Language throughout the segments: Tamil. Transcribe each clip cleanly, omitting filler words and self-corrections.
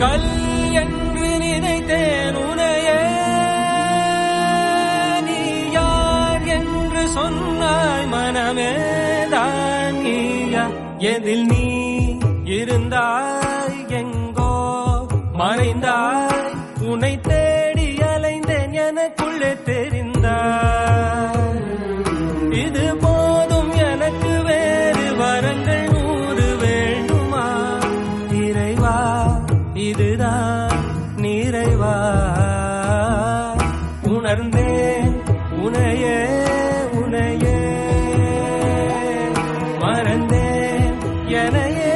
கல் என்று நினைத்தேன் உனையே, நீ யார் என்று சொன்னாய் மனமே தான் நீயா. எதில் நீ இருந்தாய் எங்கோ மறைந்தாய், உன்னை தேடி அலைந்தேன் எனக்குள்ளே தெரிந்தாய். இது போதும் எனக்கு வேறு வரங்கள் 100 வேண்டுமா இறைவா, இதுதான் நிறைவா. உணர்ந்தேன் உனையே உனையே, மறந்தேன் எனையே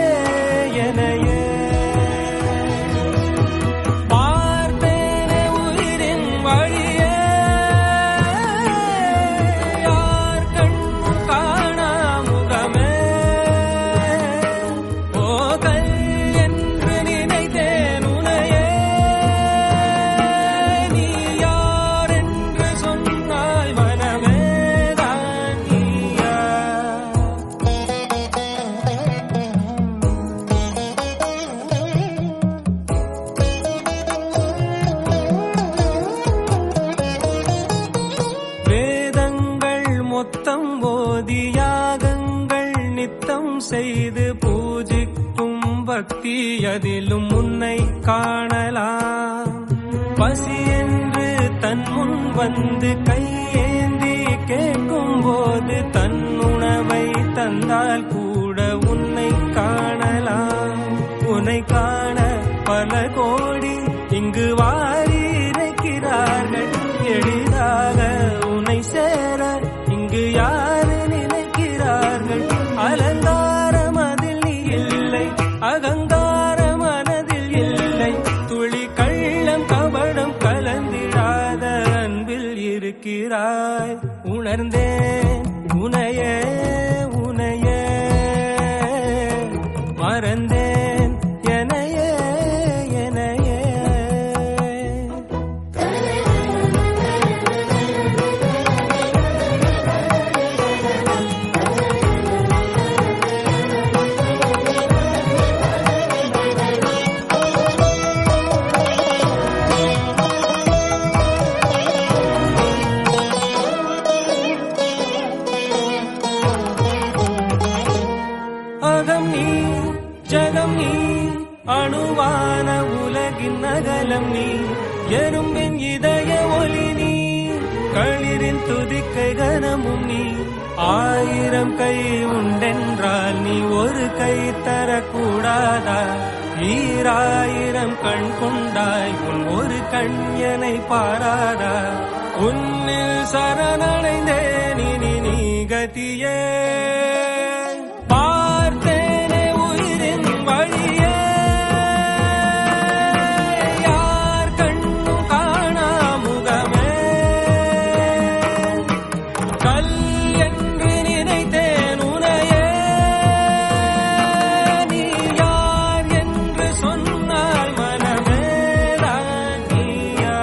எனையே. பார்த்தேனே உயிரின் வழியே, யார் கண்ணும் காணா முகமே. ஓ கல் என்று நினைத்தேன் உனையே, நீ யார் என்று சொன்னாய் மனமே தான் நீயா. வேதங்கள் மொத்தம் ஓதி யாகங்கள் நித்தம் செய்து பூஜிக்கும் பக்தி, அதிலும் உன்னை காணலாம். பசி என்று தன் முன் வந்து கையேந்தி கேட்கும் போது, தன் உணவை தந்தால் கூட உன்னை காணலாம். உன்னை காண பல கோடி இங்கு வாரி இறைக்கிறார்கள். எளிதாக உன்னை சேர இங்கு யாரு நினைக்கிறார்கள். அலங்காரம் அதில் நீ இல்லை, அகங்காரம் மனதில் இல்லை. துளி கள்ளம் கபடம் கலந்திடாத அன்பில் இருக்கிறாய். உணர்ந்தேன் உனையே உனையே, மறந்தேன் எனையே எனையே. அகம் நீ ஜகம் நீ, அணுவான உலகின் அகலம் நீ. எறும்பின் இதய ஒளி நீ, களிரின் துதிக்கை கனமும் நீ. 1000 கை உண்டென்றால் நீ ஒரு கை தரக்கூடாதா? 1000 கண் கொண்டாய் உன் ஒரு கண் என்னை பாராதா? உன்னில் சரணடைந்தேன் இனி நீ கதியே. பார்த்தேனே உயிரின் வழியே, யார் கண்ணும் காணா முகமே. கல் என்று நினைத்தேன் உனையே, நீ யார் என்று சொன்னாய் மனமே தான் நீயா.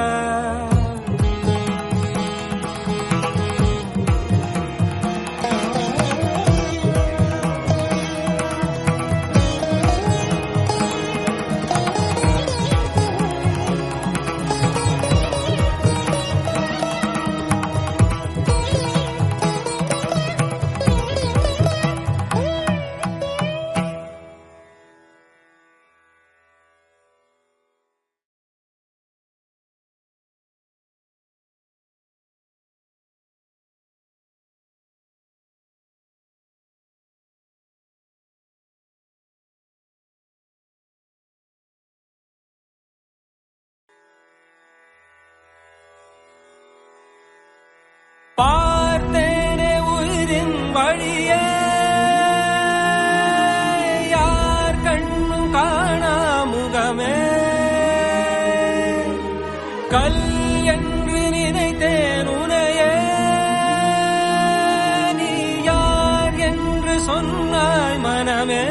பார்த்தேனே உயிரின் வழியே, யார் கண்ணும் காணா முகமே. கல் என்று நினைத்தேன் உனையே, நீ யார் என்று சொன்னாய் மனமே